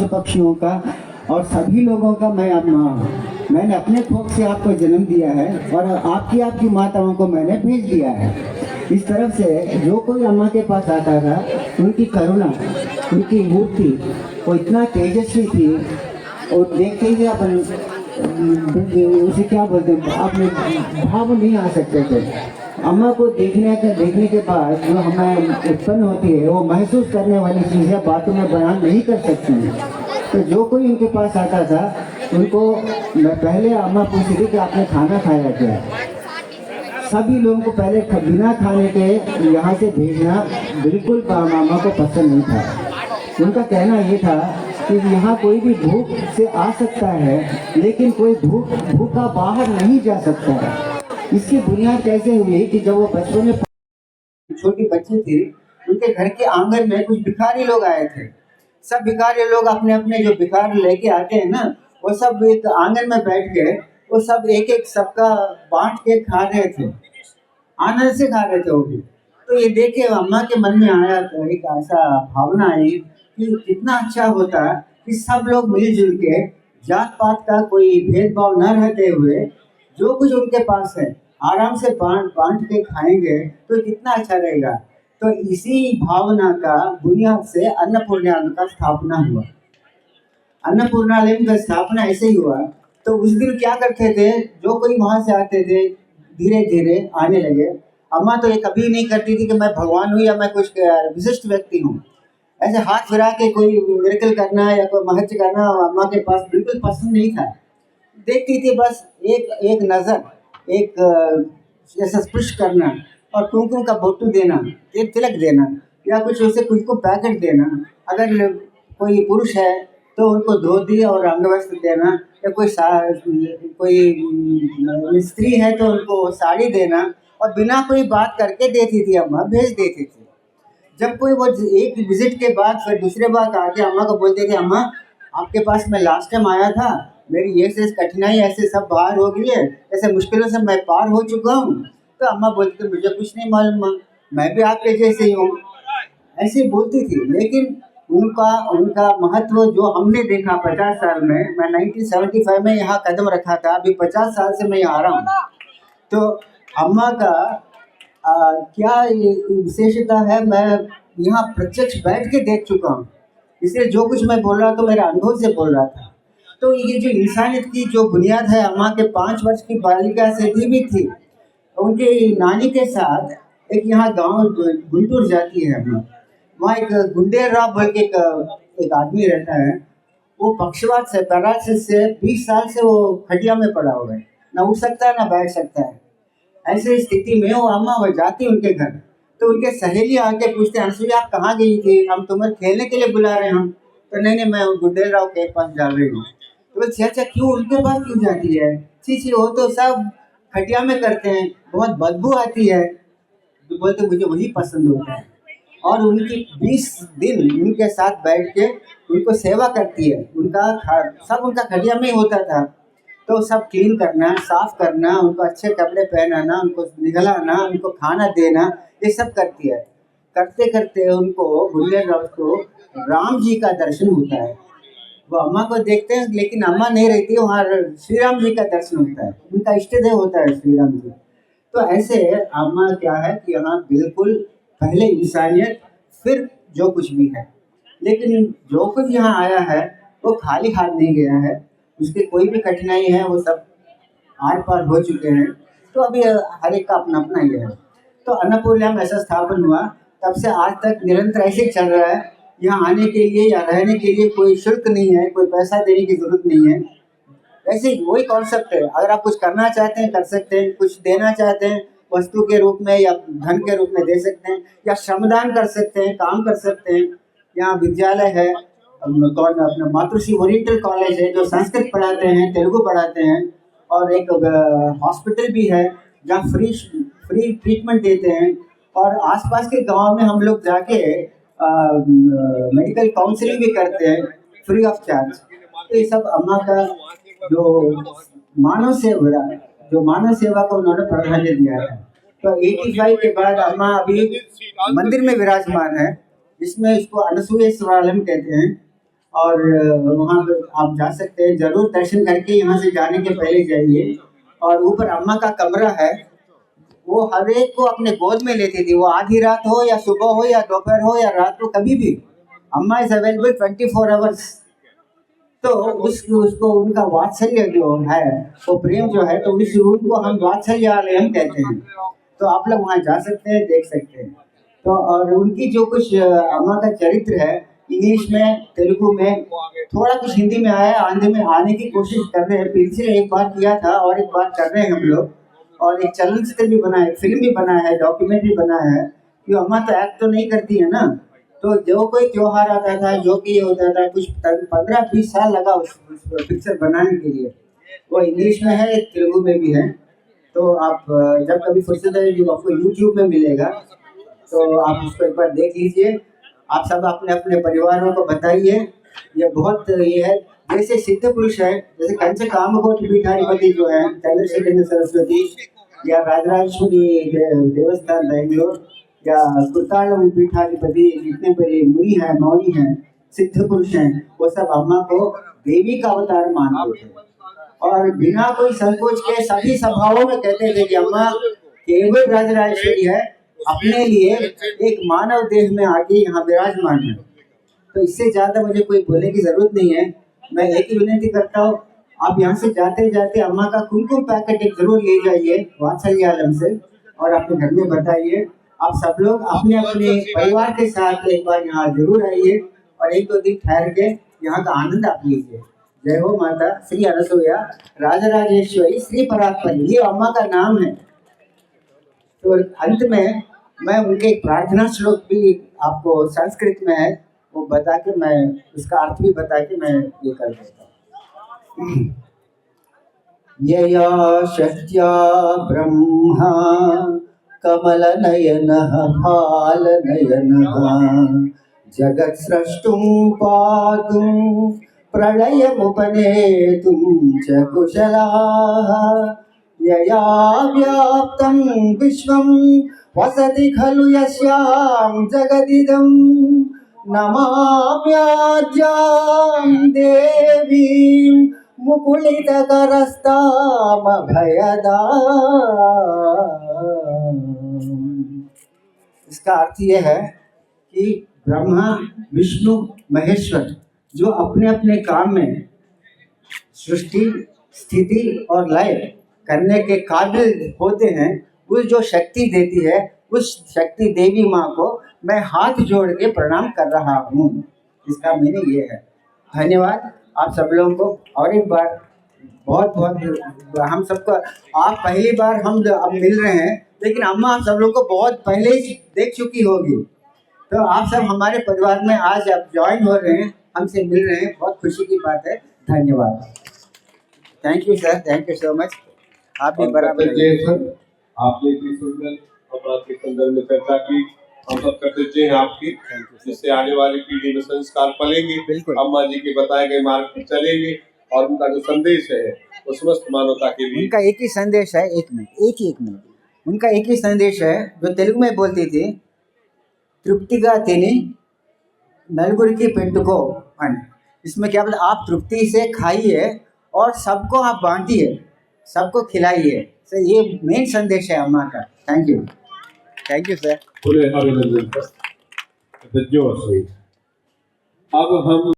पशु पक्षियों का और सभी लोगों का मैं अम्मा, मैंने अपने कोख से आपको जन्म दिया है और आपकी माताओं को मैंने भेज दिया है। इस तरफ से जो कोई अम्मा के पास आता था, उनकी करुणा, उनकी मूर्ति वो इतना तेजस्वी थी और देखते ही अपन उसे क्या बोलते हैं, अपने भाव नहीं आ सकते थे। अम्मा को देखने के बाद जो हमें उत्पन्न होती है वो महसूस करने वाली चीज़ें बातों में बयान नहीं कर सकती हैं। तो जो कोई उनके पास आता था उनको मैं पहले अम्मा पूछती थी कि आपने खाना खाया क्या। सभी लोगों को पहले बिना खाने के यहाँ से भेजना बिल्कुल अम्मा को पसंद नहीं था। उनका कहना ये था कि यहाँ कोई भी भूख से आ सकता है लेकिन कोई भूखा बाहर नहीं जा सकता है। इसकी बुनियाद कैसे हुई कि जब वो बचपन में छोटी बच्ची थी, उनके घर के आंगन में कुछ भिखारी लोग आए थे। सब भिखारी लोग अपने अपने जो भिखार लेके आते हैं ना, वो सब एक आंगन में बैठ के वो सब एक एक सबका बांट के खा रहे थे, आनंद से खा रहे थे वो भी। तो ये देख के अम्मा के मन में आया तो एक ऐसा भावना आई कि कितना अच्छा होता कि सब लोग मिलजुल के जात पात का कोई भेदभाव न रहते हुए जो कुछ उनके पास है आराम से बांट के खाएंगे तो कितना अच्छा रहेगा। तो इसी भावना का बुनियाद से अन्नपूर्णालय का स्थापना हुआ। अन्नपूर्णालय का स्थापना ऐसे ही हुआ। तो उस दिन क्या करते थे, जो कोई वहाँ से आते थे धीरे धीरे आने लगे। अम्मा तो ये कभी नहीं करती थी कि मैं भगवान हूँ या मैं कुछ विशिष्ट व्यक्ति हूँ। ऐसे हाथ फिरा के कोई मिरेकल करना या कोई महत्व करना अम्मा के पास बिल्कुल पसंद नहीं था। देखती थी बस एक नज़र, एक जैसा स्पर्श करना और कुमकुम का बोटू देना, एक तिलक देना या कुछ उसे कुछ को पैकेट देना। अगर कोई पुरुष है तो उनको धोती और अंगवस्त्र देना, या कोई स्त्री है तो उनको साड़ी देना, और बिना कोई बात करके देती थी अम्मा, भेज देती थी। जब कोई वो एक विजिट के बाद फिर दूसरे बार आके अम्मा को बोलते थे, अम्मा आपके पास मैं लास्ट टाइम आया था, मेरी ये से कठिनाई ऐसे सब बाहर हो गई है, ऐसे मुश्किलों से मैं पार हो चुका हूँ। तो अम्मा बोलती थी मुझे कुछ नहीं मालूम, मैं भी आपके जैसे ही हूँ, ऐसे बोलती थी। लेकिन उनका महत्व जो हमने देखा 50 साल में, मैं 1975 में यहाँ कदम रखा था, अभी 50 साल से मैं यहाँ आ रहा हूँ। तो अम्मा का क्या विशेषता है, मैं यहाँ प्रत्यक्ष बैठ के देख चुका हूँ, इसलिए जो कुछ मैं बोल रहा तो मेरे अनुभव से बोल रहा था। तो ये जो इंसानियत की जो बुनियाद है अम्मा के 5 वर्ष की बालिका से भी थी। उनकी नानी के साथ एक यहाँ गांव गुंटूर जाती है अम्मा, वहाँ एक गुंडेर राव बोल के एक आदमी रहता है। वो पक्षवात से, पैरालिसिस से 20 साल से वो खटिया में पड़ा हुआ है, ना उठ सकता है ना बैठ सकता है। ऐसी स्थिति में वो अम्मा वो जाती उनके घर, तो उनके सहेली आके पूछते हैं, अनसुईया आप कहाँ गई थी, हम तुम्हें खेलने के लिए बुला रहे हैं। तो नहीं मैं गुंडेर राव के पास जा रही हूँ। तो बोलते अच्छा क्यों, उनके पास क्यों जाती है? छी वो तो सब खटिया में करते हैं, बहुत बदबू आती है। तो बोलते मुझे वही पसंद होता है। और उनकी 20 दिन उनके साथ बैठ के उनको सेवा करती है। सब उनका खटिया में ही होता था। तो सब क्लीन करना, साफ करना, उनको अच्छे कपड़े पहनाना, उनको निगलाना, उनको खाना देना, ये सब करती है। करते करते उनको गुंडेर राव को राम जी का दर्शन होता है। वो अम्मा को देखते हैं लेकिन अम्मा नहीं रहती, वहाँ श्री राम जी का दर्शन होता है, उनका इष्ट देव होता है श्री राम जी। तो ऐसे अम्मा क्या है कि यहाँ बिल्कुल पहले इंसानियत फिर जो कुछ भी है। लेकिन जो कुछ यहाँ आया है वो खाली हाथ नहीं गया है, उसकी कोई भी कठिनाई है वो सब आर पार हो चुके हैं। तो अभी हर एक का अपना अपना ही है। तो अन्नपूर्णा में ऐसा स्थापन हुआ, तब से आज तक निरंतर ऐसे चल रहा है। यहाँ आने के लिए या रहने के लिए कोई शुल्क नहीं है, कोई पैसा देने की जरूरत नहीं है। वैसे वही कॉन्सेप्ट है, अगर आप कुछ करना चाहते हैं कर सकते हैं, कुछ देना चाहते हैं वस्तु के रूप में या धन के रूप में दे सकते हैं, या श्रमदान कर सकते हैं, काम कर सकते हैं। यहाँ विद्यालय है, अपना मातृश्री ओरिएंटल कॉलेज है जो संस्कृत पढ़ाते हैं, तेलुगु पढ़ाते हैं, और एक हॉस्पिटल भी है जहाँ फ्री ट्रीटमेंट देते हैं। और आसपास के गांव में हम लोग जाके मेडिकल काउंसलिंग भी करते हैं फ्री ऑफ चार्ज। तो ये सब अम्मा का जो मानव सेवा को उन्होंने प्राधान्य दिया है। तो 85 के बाद अम्मा अभी मंदिर में विराजमान है, जिसमें इसको अनसूया शिवालय कहते हैं। और वहाँ पे आप जा सकते हैं, ज़रूर दर्शन करके यहाँ से जाने के पहले जाइए। और ऊपर अम्मा का कमरा है, वो हर एक को अपने गोद में लेती थी, वो आधी रात हो या सुबह हो या दोपहर हो या रात को, कभी भी अम्मा इज अवेलेबल 24 आवर्स। तो उसको उनका वात्सल्य जो है, वो प्रेम जो है, तो उस रूम को हम वात्सल्यालयम कहते हैं। तो आप लोग वहाँ जा सकते हैं, देख सकते हैं। तो और उनकी जो कुछ अम्मा का चरित्र है, इंग्लिश में, तेलुगु में, थोड़ा कुछ हिंदी में आया, आंध्र में आने की कोशिश कर रहे हैं। पिछले एक बार किया था और एक बार कर रहे हैं हम लोग। और एक चलनचित्र भी बना है, फिल्म भी बना है, डॉक्यूमेंट्री बना है। कि अम्मा तो एक्ट तो नहीं करती है ना, तो जो कोई त्योहार आता था, जो कि ये होता था, कुछ 15-20 साल लगा उस पिक्चर बनाने के लिए। वो इंग्लिश में है, तेलुगु में भी है। तो आप जब कभी फुर्सत है, जो आपको यूट्यूब में मिलेगा, तो आप उसको एक बार देख लीजिए। आप सब अपने अपने परिवारों को बताइए। ये बहुत ये है, जैसे सिद्ध पुरुष है, जैसे कंच कामकोट पीठाधिपति जो है चंद्रशेखर सरस्वती, या राजराजेश्वरी देवस्थान बेंगलोर, या कुर्तालम पीठाधिपति, जितने बड़े मुनि हैं, मौनी हैं, सिद्ध पुरुष हैं, वो सब अम्मा को देवी का अवतार मानते थे। और बिना कोई संकोच के सभी सभाओं में कहते थे कि अम्मा केवल राजराजेश्वरी है, अपने लिए एक मानव देह में आके यहाँ विराजमान है। तो इससे ज़्यादा मुझे कोई बोलने की ज़रूरत नहीं है। मैं एक ही विनती करता हूँ, आप यहाँ से जाते जाते अम्मा का कुमकुम पैकेट एक जरूर ले जाइए वात्सल्यालम से, और अपने घर में बताइए। आप सब लोग अपने अपने परिवार के साथ एक बार यहाँ जरूर आइए और 1-2 दिन ठहर के यहाँ का आनंद आप लीजिए। जय हो माता श्री अनसुया राजराजेश्वरी श्री परात्परी, ये अम्मा का नाम है। तो अंत में मैं उनके एक प्रार्थना श्लोक भी आपको संस्कृत में है, वो बता के मैं उसका अर्थ भी बता के मैं ये कर देता हूँ। यया शक्त्या ब्रह्मा कमल नयनः फाल नयनः जगत् स्रष्टुं पातुं प्रलयमुपनेतुं च कुशलाः। यया व्याप्तं विश्वं वसति खलु यस्यां जगदिदं नमाम्याद्यां देवीं मुकुलितकरस्तामभयदाम्। इसका अर्थ यह है कि ब्रह्मा, विष्णु, महेश्वर जो अपने अपने काम में सृष्टि, स्थिति और लय करने के काबिल होते हैं, वो जो शक्ति देती है, उस शक्ति देवी माँ को मैं हाथ जोड़ के प्रणाम कर रहा हूँ। इसका मीनिंग ये है। धन्यवाद आप सब लोगों को। और एक बार बहुत बहुत हम सबको, आप पहली बार हम अब मिल रहे हैं, लेकिन अम्मा आप सब लोगों को बहुत पहले ही देख चुकी होगी। तो आप सब हमारे परिवार में आज आप ज्वाइन हो रहे हैं, हमसे मिल रहे हैं, बहुत खुशी की बात है। धन्यवाद। Thank you sir, thank you so much. आप भी बराबर आपने इतनी सुंदर और आपके संदर्भ में चर्चा की, हम सब कृतज्ञ हैं आपकी, जिससे आने वाली पीढ़ी में संस्कार पलेंगे, अम्मा जी के बताए गए मार्ग पर चलेंगे, और उनका जो संदेश है वो समस्त मानवता के लिए। उनका एक ही संदेश है, एक मिनट, उनका एक ही संदेश है जो तेलुगु में बोलती थी, तृप्तिगा तिनी नलगुरी पेट्टुको अन। इसमें क्या बोला, आप तृप्ति से खाइए और सबको आप बांटिए, सबको खिलाइए। सर ये मेन संदेश है अम्मा का। Thank you sir. पूरे अभिनंदन सर। अब हम